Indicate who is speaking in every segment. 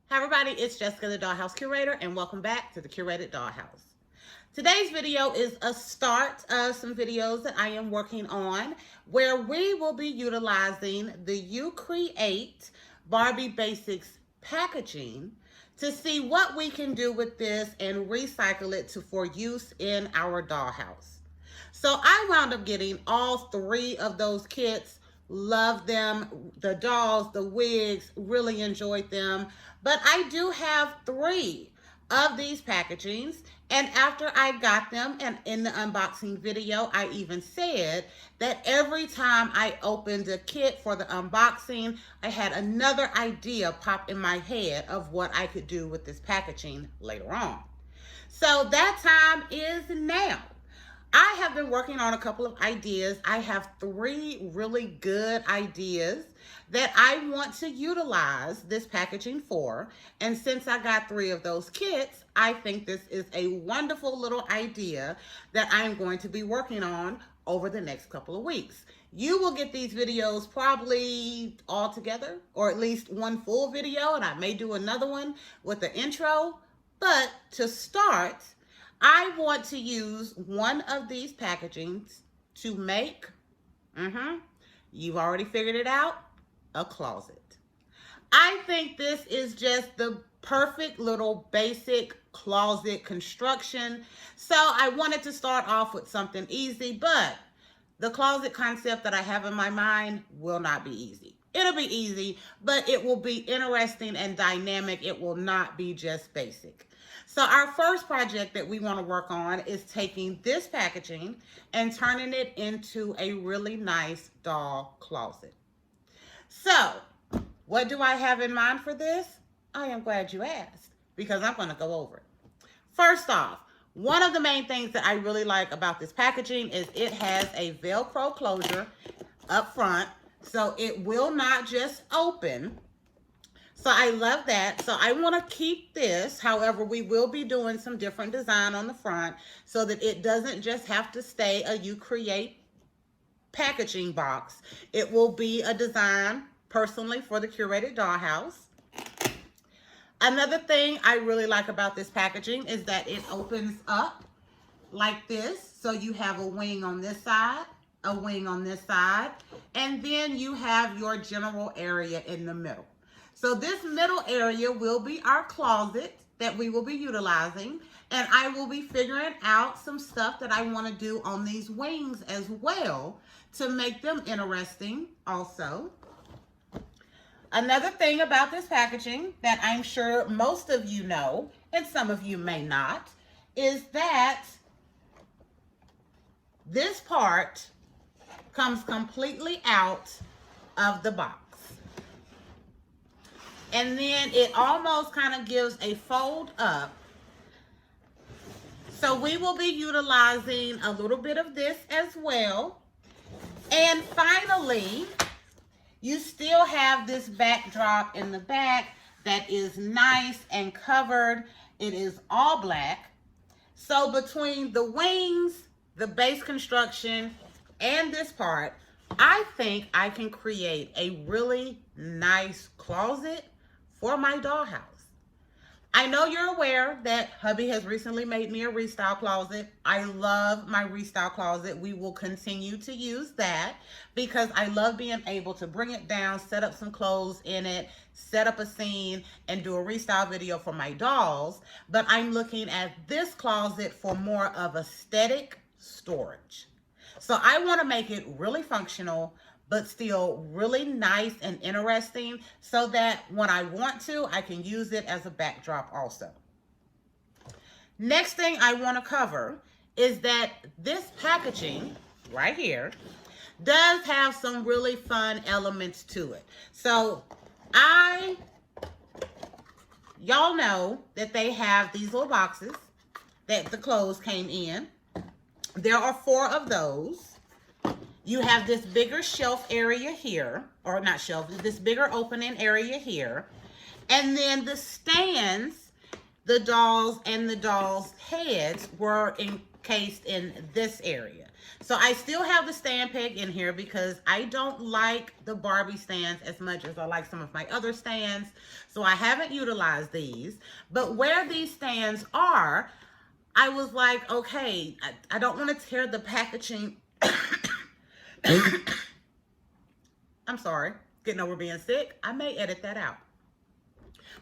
Speaker 1: Hi everybody, it's Jessica the Dollhouse Curator and welcome back to the Curated Dollhouse. Today's video is a start of some videos that I am working on where we will be utilizing the You Create Barbie Basics packaging to see what we can do with this and recycle it for use in our dollhouse. So I wound up getting all three of those kits. Love them. The dolls, the wigs, really enjoyed them. But I do have three of these packagings. And after I got them and in the unboxing video, I even said that every time I opened a kit for the unboxing, I had another idea pop in my head of what I could do with this packaging later on. So that time is now. I have been working on a couple of ideas. I have three really good ideas that I want to utilize this packaging for. And since I got three of those kits, I think this is a wonderful little idea that I'm going to be working on over the next couple of weeks. You will get these videos probably all together, or at least one full video, and I may do another one with the intro. But to start, I want to use one of these packagings to make, you've already figured it out, a closet. I think this is just the perfect little basic closet construction. So I wanted to start off with something easy, but the closet concept that I have in my mind will not be easy. It'll be easy, but it will be interesting and dynamic. It will not be just basic. So our first project that we want to work on is taking this packaging and turning it into a really nice doll closet. So what do I have in mind for this? I am glad you asked because I'm going to go over it. First off, one of the main things that I really like about this packaging is it has a Velcro closure up front, so it will not just open. So I love that. So I want to keep this. However, we will be doing some different design on the front so that it doesn't just have to stay a You Create packaging box. It will be a design personally for the Curated Dollhouse. Another thing I really like about this packaging is that it opens up like this. So you have a wing on this side, a wing on this side, and then you have your general area in the middle. So this middle area will be our closet that we will be utilizing, and I will be figuring out some stuff that I want to do on these wings as well to make them interesting also. Another thing about this packaging that I'm sure most of you know, and some of you may not, is that this part comes completely out of the box. And then it almost kind of gives a fold up. So we will be utilizing a little bit of this as well. And finally, you still have this backdrop in the back that is nice and covered. It is all black. So between the wings, the base construction, and this part, I think I can create a really nice closet for my dollhouse. I know you're aware that hubby has recently made me a restyle closet. I love my restyle closet. We will continue to use that because I love being able to bring it down, set up some clothes in it, set up a scene, and do a restyle video for my dolls. But I'm looking at this closet for more of aesthetic storage. So I want to make it really functional, but still really nice and interesting so that when I want to, I can use it as a backdrop also. Next thing I want to cover is that this packaging right here does have some really fun elements to it. So y'all know that they have these little boxes that the clothes came in. There are 4 of those. You have this bigger shelf area here, or not shelf, this bigger opening area here. And then the stands, the dolls and the dolls' heads were cased in this area. So I still have the stand peg in here because I don't like the Barbie stands as much as I like some of my other stands. So I haven't utilized these. But where these stands are, I was like, okay, I don't want to tear the packaging. I'm sorry, getting over being sick. I may edit that out.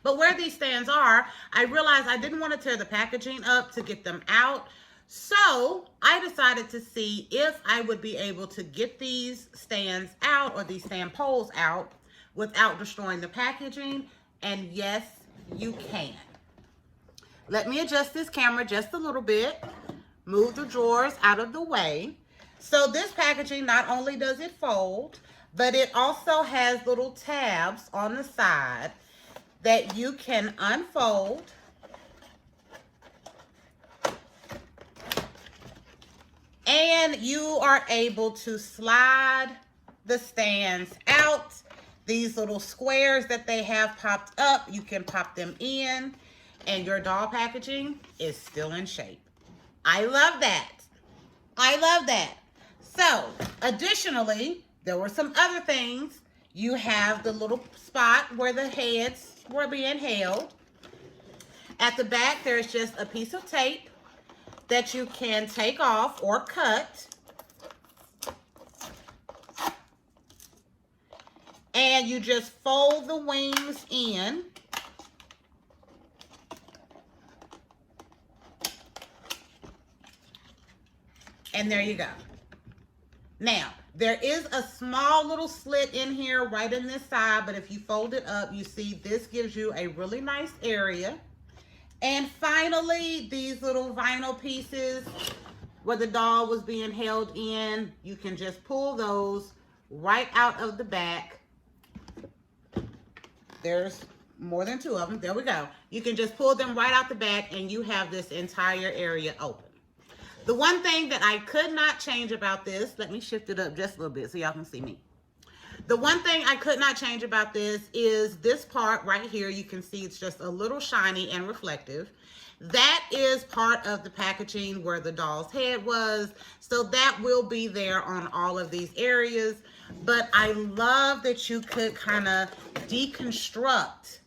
Speaker 1: But where these stands are, I realized I didn't want to tear the packaging up to get them out. So I decided to see if I would be able to get these stands out, or these stand poles out, without destroying the packaging. And yes, you can. Let me adjust this camera just a little bit. Move the drawers out of the way. So this packaging, not only does it fold, but it also has little tabs on the side that you can unfold and you are able to slide the stands out. These little squares that they have popped up, you can pop them in and your doll packaging is still in shape. I love that. I love that. So, additionally, there were some other things. You have the little spot where the heads were being held. At the back, there's just a piece of tape that you can take off or cut. And you just fold the wings in. And there you go. Now, there is a small little slit in here right in this side, but if you fold it up, you see this gives you a really nice area. And finally, these little vinyl pieces where the doll was being held in, you can just pull those right out of the back. There's more than two of them. There we go. You can just pull them right out the back and you have this entire area open. The one thing that I could not change about this, let me shift it up just a little bit so y'all can see me. The one thing I could not change about this is this part right here. You can see it's just a little shiny and reflective. That is part of the packaging where the doll's head was. So that will be there on all of these areas. But I love that you could kind of deconstruct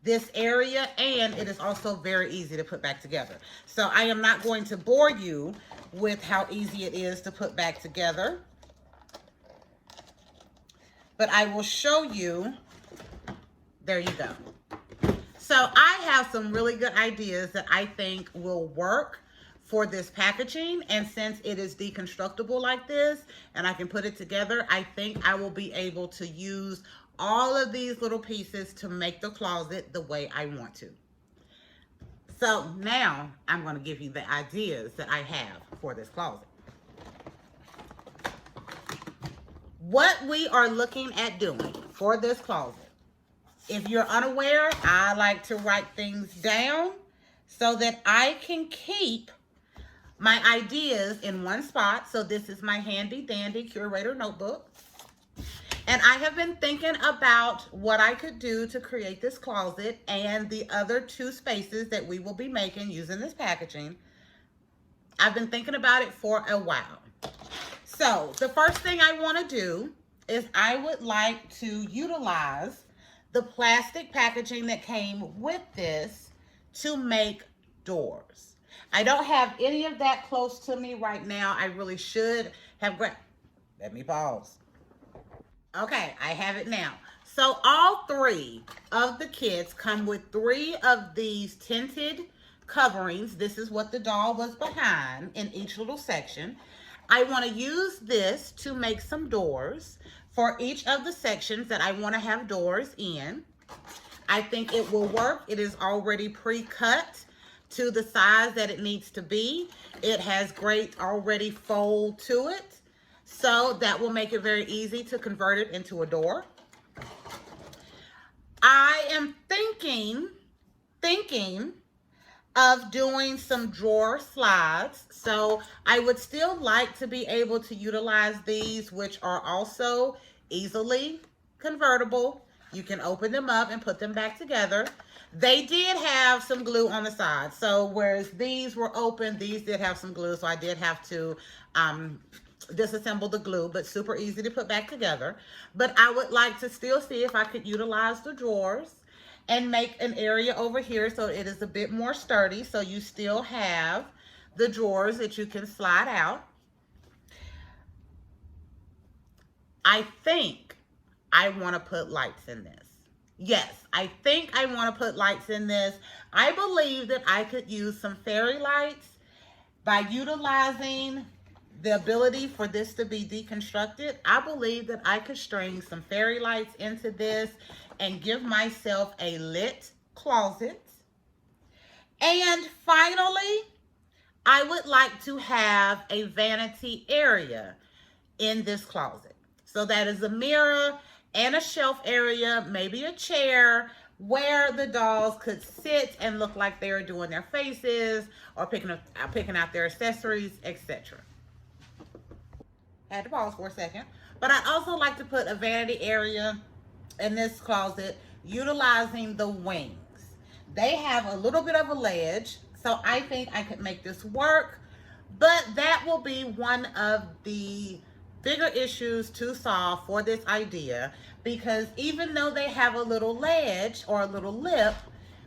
Speaker 1: this area, and it is also very easy to put back together. So I am not going to bore you with how easy it is to put back together, but I will show you. There you go. So I have some really good ideas that I think will work for this packaging, and since it is deconstructible like this and I can put it together, I think I will be able to use all of these little pieces to make the closet the way I want to. So now I'm going to give you the ideas that I have for this closet. What we are looking at doing for this closet. If you're unaware, I like to write things down so that I can keep my ideas in one spot. So this is my handy dandy curator notebook. And I have been thinking about what I could do to create this closet and the other two spaces that we will be making using this packaging. I've been thinking about it for a while. So the first thing I want to do is I would like to utilize the plastic packaging that came with this to make doors. I don't have any of that close to me right now. I really should have grabbed. Let me pause. Okay, I have it now. So all three of the kits come with 3 of these tinted coverings. This is what the doll was behind in each little section. I want to use this to make some doors for each of the sections that I want to have doors in. I think it will work. It is already pre-cut to the size that it needs to be. It has great already fold to it. So that will make it very easy to convert it into a door. I am thinking of doing some drawer slides. So I would still like to be able to utilize these, which are also easily convertible. You can open them up and put them back together. They did have some glue on the side. So whereas these were open, these did have some glue. So I did have to disassemble the glue, but super easy to put back together. But I would like to still see if I could utilize the drawers and make an area over here so it is a bit more sturdy. So you still have the drawers that you can slide out. I think I want to put lights in this. Yes, I think I want to put lights in this. I believe that I could use some fairy lights by utilizing the ability for this to be deconstructed. I believe that I could string some fairy lights into this and give myself a lit closet. And finally, I would like to have a vanity area in this closet. So that is a mirror and a shelf area, maybe a chair where the dolls could sit and look like they're doing their faces or picking out their accessories, etc. Had to pause for a second. But I also like to put a vanity area in this closet utilizing the wings. They have a little bit of a ledge, so I think I could make this work, but that will be one of the bigger issues to solve for this idea, because even though they have a little ledge or a little lip,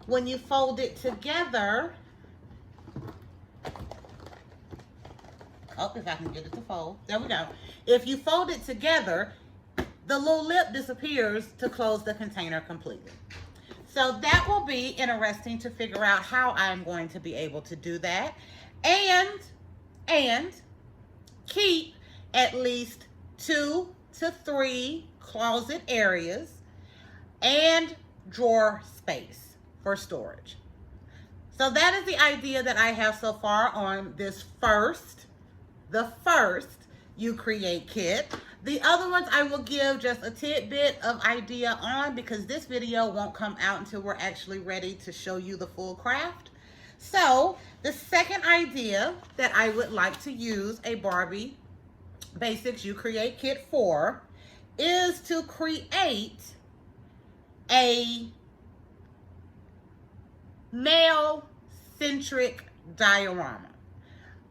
Speaker 1: when you fold it together, oh, if I can get it to fold, there we go. If you fold it together, the little lip disappears to close the container completely. So that will be interesting to figure out how I'm going to be able to do that, and keep at least 2 to 3 closet areas and drawer space for storage. So that is the idea that I have so far on this the first You Create kit. The other ones I will give just a tidbit of idea on, because this video won't come out until we're actually ready to show you the full craft. So the second idea that I would like to use a Barbie Basics You Create kit for is to create a male-centric diorama.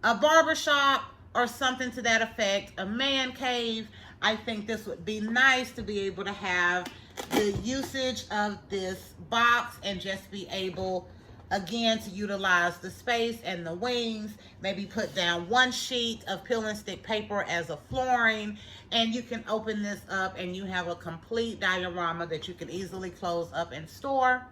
Speaker 1: A barbershop or something to that effect, a man cave. I think this would be nice to be able to have the usage of this box and just be able, again, to utilize the space and the wings, maybe put down 1 sheet of peel and stick paper as a flooring, and you can open this up and you have a complete diorama that you can easily close up and store.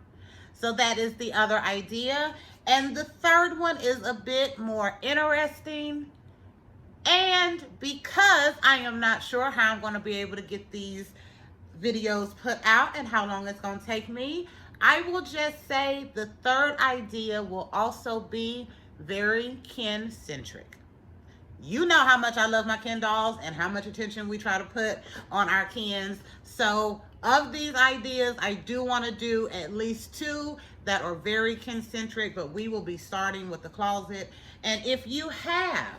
Speaker 1: So that is the other idea. And the third one is a bit more interesting. And because I am not sure how I'm going to be able to get these videos put out and how long it's going to take me, I will just say the third idea will also be very Ken-centric. You know how much I love my Ken dolls and how much attention we try to put on our Kens. So of these ideas, I do want to do at least 2 that are very Ken-centric, but we will be starting with the closet. And if you have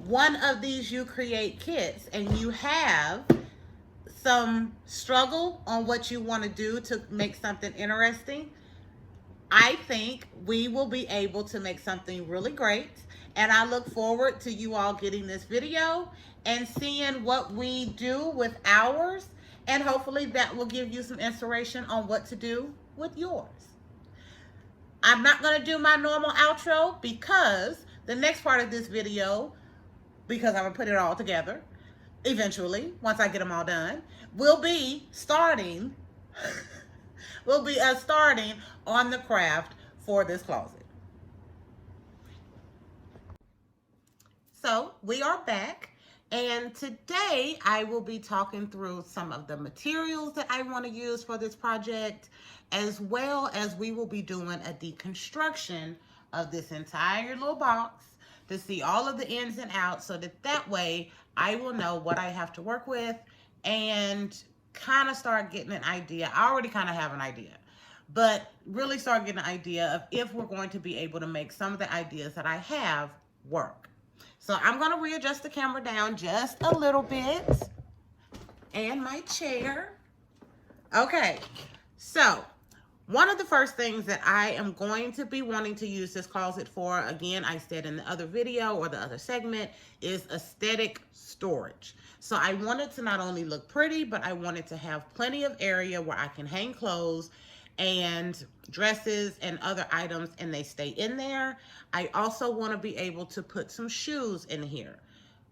Speaker 1: one of these You Create kits and you have some struggle on what you want to do to make something interesting, I think we will be able to make something really great. And I look forward to you all getting this video and seeing what we do with ours. And hopefully that will give you some inspiration on what to do with yours. I'm not going to do my normal outro because the next part of this video, because I'm going to put it all together eventually, once I get them all done, will be starting starting on the craft for this closet. So we are back, and today I will be talking through some of the materials that I want to use for this project, as well as we will be doing a deconstruction of this entire little box to see all of the ins and outs, so that way I will know what I have to work with and kind of start getting an idea. I already kind of have an idea, but really start getting an idea of if we're going to be able to make some of the ideas that I have work. So I'm going to readjust the camera down just a little bit, and my chair, Okay, so one of the first things that I am going to be wanting to use this closet for, again, I said in the other video or the other segment, is aesthetic storage. So I want it to not only look pretty, but I want it to have plenty of area where I can hang clothes and dresses and other items, and they stay in there. I also want to be able to put some shoes in here.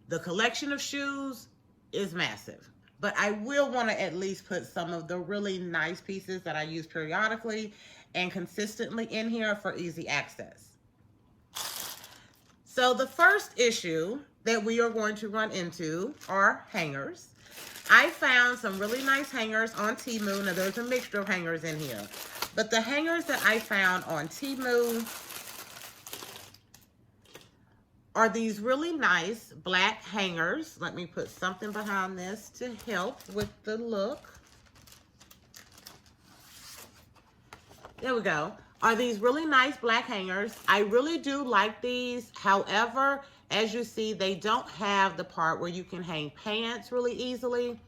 Speaker 1: The collection of shoes is massive, but I will want to at least put some of the really nice pieces that I use periodically and consistently in here for easy access. So the first issue that we are going to run into are hangers. I found some really nice hangers on Temu. Now there's a mixture of hangers in here, but the hangers that I found on Temu are these really nice black hangers. Let me put something behind this to help with the look. There we go. Are these really nice black hangers. I really do like these. However, as you see, they don't have the part where you can hang pants really easily.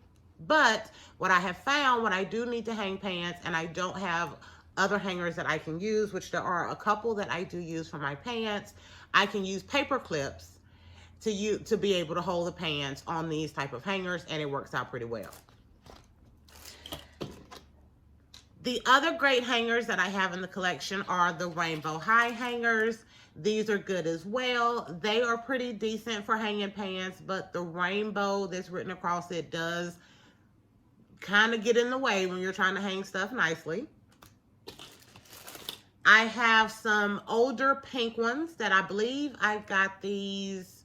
Speaker 1: But what I have found when I do need to hang pants and I don't have other hangers that I can use, which there are a couple that I do use for my pants, I can use paper clips to be able to hold the pants on these type of hangers, and it works out pretty well. The other great hangers that I have in the collection are the rainbow high hangers. These are good as well. They are pretty decent for hanging pants, but the rainbow that's written across it does kind of get in the way when you're trying to hang stuff nicely. I have some older pink ones that I believe I got these.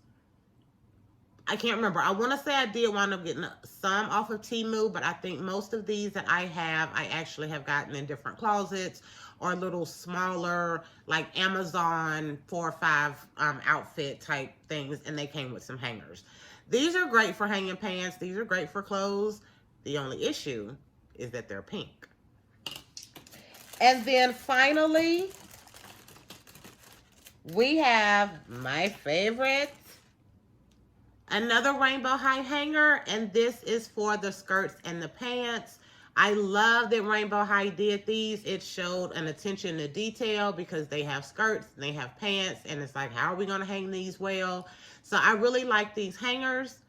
Speaker 1: I can't remember. I want to say I did wind up getting some off of Temu, but I think most of these that I have, I actually have gotten in different closets or little smaller, like Amazon 4 or 5 outfit type things, and they came with some hangers. These are great for hanging pants. These are great for clothes. The only issue is that they're pink. And then finally, we have my favorite, another rainbow high hanger, and this is for the skirts and the pants. I love that Rainbow High did these. It showed an attention to detail because they have skirts and they have pants, and it's like, how are we going to hang these well? So I really like these hangers.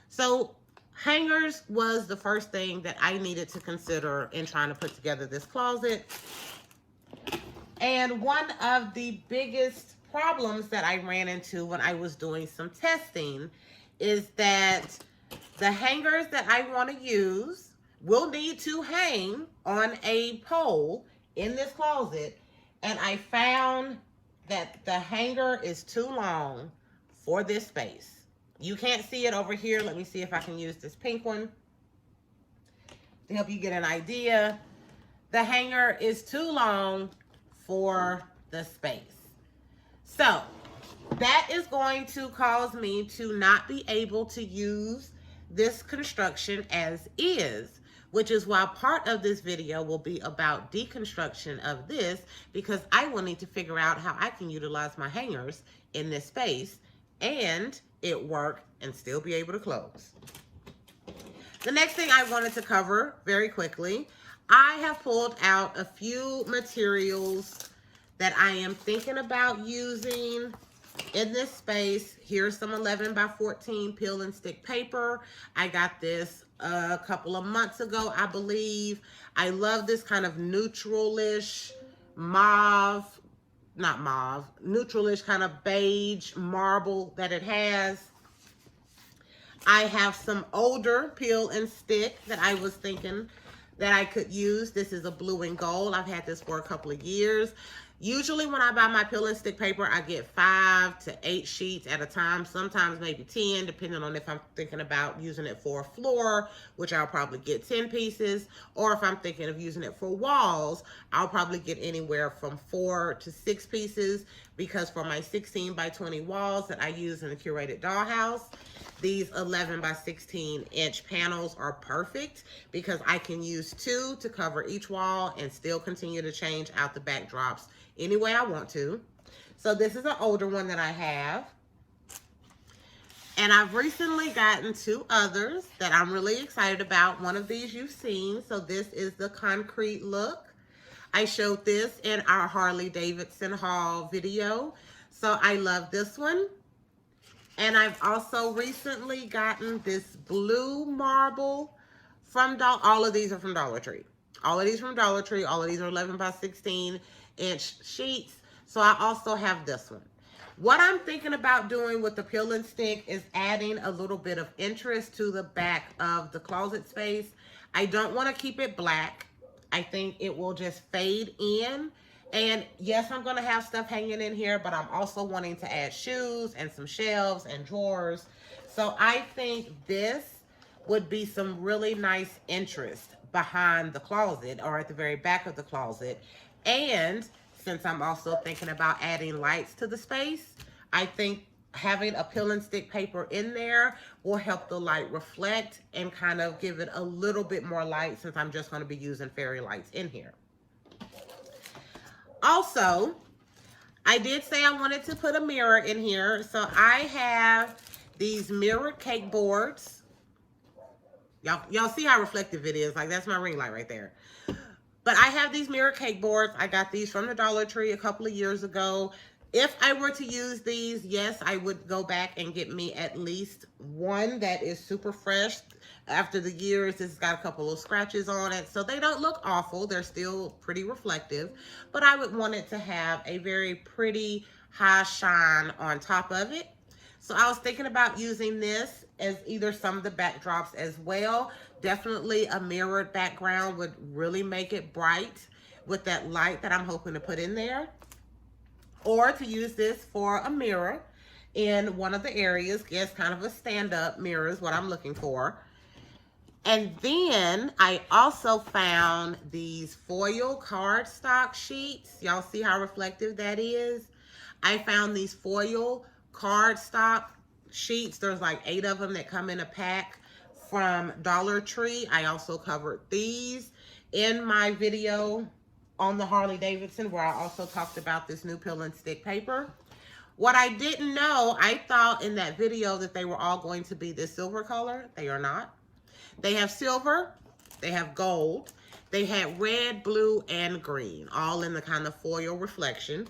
Speaker 1: So hangers was the first thing that I needed to consider in trying to put together this closet. And one of the biggest problems that I ran into when I was doing some testing is that the hangers that I want to use will need to hang on a pole in this closet. And I found that the hanger is too long for this space. You can't see it over here. Let me see if I can use this pink one to help you get an idea. The hanger is too long for the space. So that is going to cause me to not be able to use this construction as is, which is why part of this video will be about deconstruction of this, because I will need to figure out how I can utilize my hangers in this space and it work and still be able to close. The next thing I wanted to cover very quickly, I have pulled out a few materials that I am thinking about using in this space. Here's some 11 by 14 peel and stick paper. I got this a couple of months ago, I believe. I love this kind of neutral-ish mauve, not mauve, neutral-ish kind of beige marble that it has. I have some older peel and stick that I was thinking that I could use. This is a blue and gold. I've had this for a couple of years. Usually when I buy my peel and stick paper, I get 5 to 8 sheets at a time, sometimes maybe 10, depending on if I'm thinking about using it for a floor, which I'll probably get 10 pieces, or if I'm thinking of using it for walls, I'll probably get anywhere from 4 to 6 pieces, because for my 16 by 20 walls that I use in the Curated Dollhouse, these 11 by 16 inch panels are perfect because I can use 2 to cover each wall and still continue to change out the backdrops any way I want to. So this is an older one that I have. And I've recently gotten two others that I'm really excited about. One of these you've seen. So this is the concrete look. I showed this in our Harley Davidson haul video. So I love this one. And I've also recently gotten this blue marble from all of these are from Dollar Tree. All of these from Dollar Tree. All of these are 11 by 16 inch sheets. So I also have this one. What I'm thinking about doing with the peel and stick is adding a little bit of interest to the back of the closet space. I don't want to keep it black. I think it will just fade in. And yes, I'm going to have stuff hanging in here, but I'm also wanting to add shoes and some shelves and drawers. So I think this would be some really nice interest behind the closet or at the very back of the closet. And since I'm also thinking about adding lights to the space, I think having a peel and stick paper in there will help the light reflect and kind of give it a little bit more light, since I'm just going to be using fairy lights in here. Also, I did say I wanted to put a mirror in here. So I have these mirrored cake boards. Y'all see how reflective it is? Like, that's my ring light right there. But I have these mirror cake boards. I got these from the Dollar Tree a couple of years ago. If I were to use these, yes, I would go back and get me at least one that is super fresh. After the years, it's got a couple of scratches on it. So they don't look awful. They're still pretty reflective. But I would want it to have a very pretty high shine on top of it. So I was thinking about using this as either some of the backdrops as well. Definitely a mirrored background would really make it bright with that light that I'm hoping to put in there. Or to use this for a mirror in one of the areas. Yes, kind of a stand-up mirror is what I'm looking for. And then I also found these foil cardstock sheets. Y'all see how reflective that is? I found these foil cardstock sheets. There's like 8 of them that come in a pack from Dollar Tree. I also covered these in my video on the Harley Davidson, where I also talked about this new peel and stick paper. What I didn't know, I thought in that video that they were all going to be this silver color. They are not. They have silver, they have gold, they have red, blue, and green, all in the kind of foil reflection.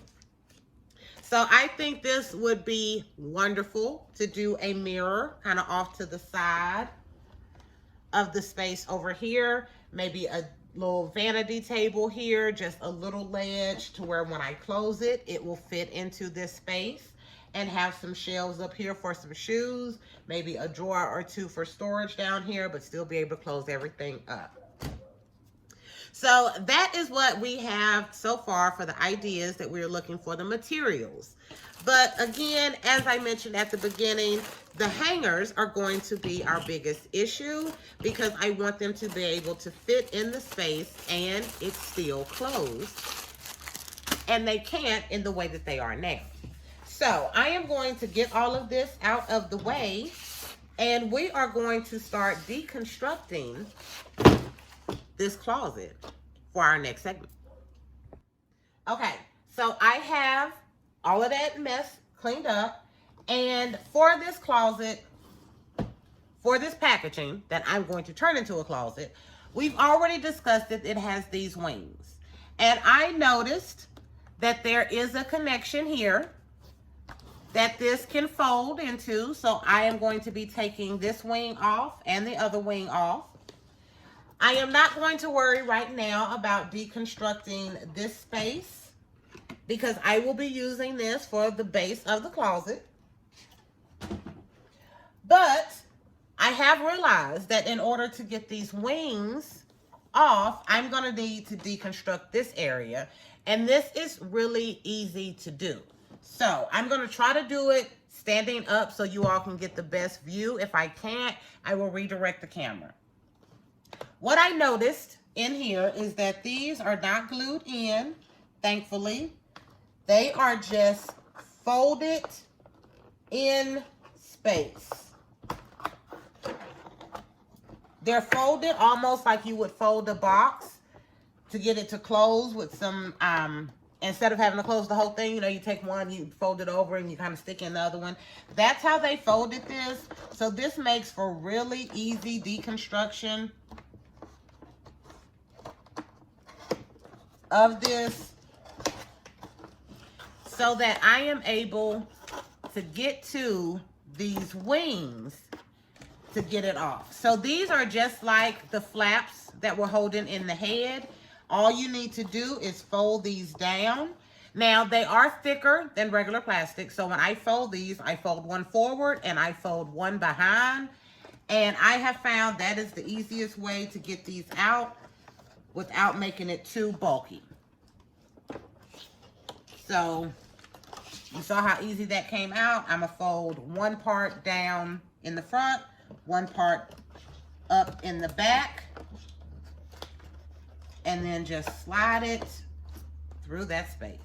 Speaker 1: So I think this would be wonderful to do a mirror kind of off to the side of the space over here. Maybe a little vanity table here, just a little ledge to where when I close it, it will fit into this space, and have some shelves up here for some shoes, maybe a drawer or two for storage down here, but still be able to close everything up. So that is what we have so far for the ideas that we're looking for, the materials. But again, as I mentioned at the beginning, the hangers are going to be our biggest issue, because I want them to be able to fit in the space and it's still closed. And they can't in the way that they are now. So I am going to get all of this out of the way, and we are going to start deconstructing this closet for our next segment. Okay, so I have all of that mess cleaned up, and for this closet, for this packaging that I'm going to turn into a closet, we've already discussed that it has these wings. And I noticed that there is a connection here that this can fold into. So I am going to be taking this wing off and the other wing off. I am not going to worry right now about deconstructing this space, because I will be using this for the base of the closet. But I have realized that in order to get these wings off, I'm going to need to deconstruct this area. And this is really easy to do. So I'm going to try to do it standing up so you all can get the best view. If I can't, I will redirect the camera. What I noticed in here is that these are not glued in, thankfully. They are just folded in space. They're folded almost like you would fold a box to get it to close with some instead of having to close the whole thing, you know, you take one, you fold it over, and you kind of stick in the other one. That's how they folded this. So this makes for really easy deconstruction of this, so that I am able to get to these wings to get it off. So these are just like the flaps that we're holding in the head. All you need to do is fold these down. Now, they are thicker than regular plastic, so when I fold these, I fold one forward and I fold one behind. And I have found that is the easiest way to get these out without making it too bulky. So, you saw how easy that came out. I'm gonna fold one part down in the front, one part up in the back, and then just slide it through that space.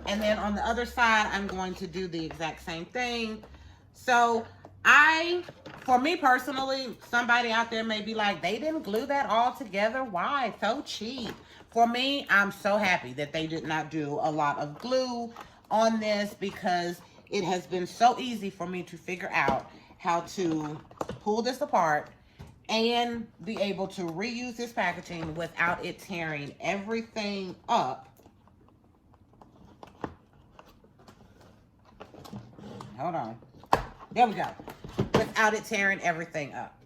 Speaker 1: And then on the other side, I'm going to do the exact same thing. So for me personally, somebody out there may be like, they didn't glue that all together. Why? So cheap. For me, I'm so happy that they did not do a lot of glue on this, because it has been so easy for me to figure out how to pull this apart and be able to reuse this packaging without it tearing everything up. Hold on. There we go. Without it tearing everything up.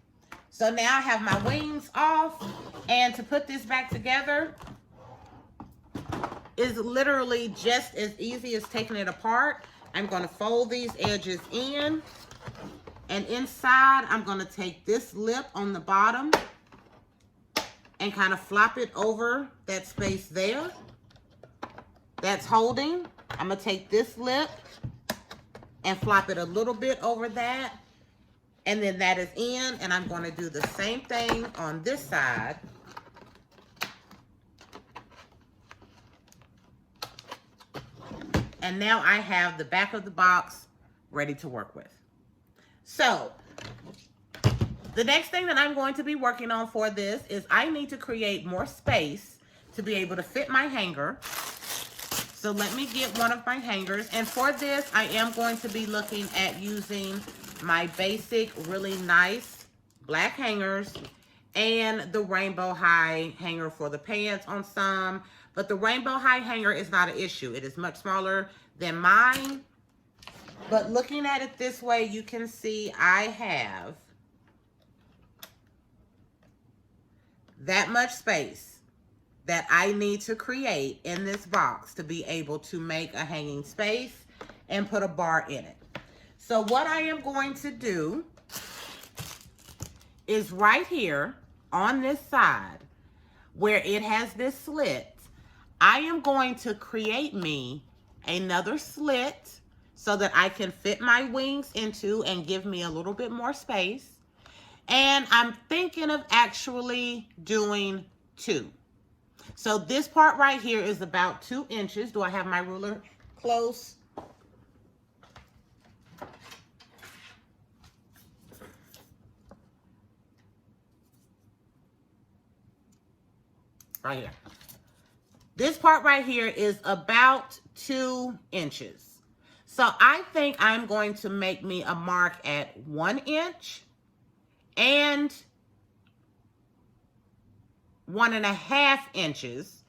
Speaker 1: So now I have my wings off, and to put this back together is literally just as easy as taking it apart. I'm going to fold these edges in, and inside I'm going to take this lip on the bottom and kind of flop it over that space there that's holding. I'm going to take this lip and flop it a little bit over that, and then that is in, and I'm going to do the same thing on this side. And now I have the back of the box ready to work with. So, the next thing that I'm going to be working on for this is I need to create more space to be able to fit my hanger. So let me get one of my hangers. And for this, I am going to be looking at using my basic, really nice black hangers and the rainbow high hanger for the pants on some. But the rainbow high hanger is not an issue. It is much smaller than mine. But looking at it this way, you can see I have that much space that I need to create in this box to be able to make a hanging space and put a bar in it. So what I am going to do is right here on this side where it has this slit, I am going to create me another slit so that I can fit my wings into and give me a little bit more space. And I'm thinking of actually doing 2. So this part right here is about 2 inches. Do I have my ruler close? Right here. This part right here is about 2 inches. So I think I'm going to make me a mark at 1 inch and 1.5 inches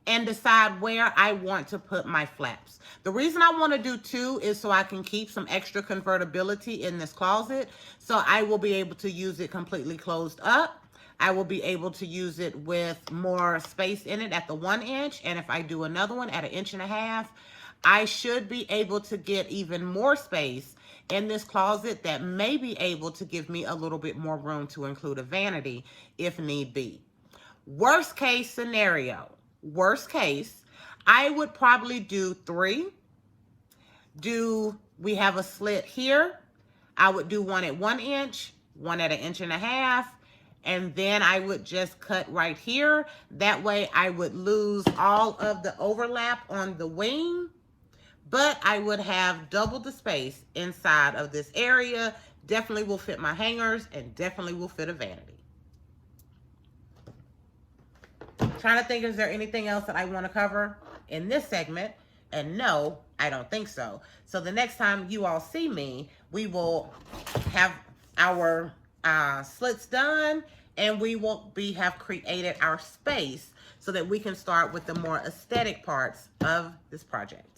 Speaker 1: and decide where I want to put my flaps. The reason I want to do 2 is so I can keep some extra convertibility in this closet. So I will be able to use it completely closed up. I will be able to use it with more space in it at the 1 inch. And if I do another one at 1.5 inches, I should be able to get even more space in this closet that may be able to give me a little bit more room to include a vanity if need be. Worst case scenario, worst case, I would probably do 3. We have a slit here. I would do one at 1 inch, one at 1.5 inches, and then I would just cut right here. That way I would lose all of the overlap on the wing, but I would have double the space inside of this area. Definitely will fit my hangers and definitely will fit a vanity. trying to think, is there anything else that I want to cover in this segment? And no, I don't think so. So the next time you all see me, we will have our slits done, and we will have created our space so that we can start with the more aesthetic parts of this project.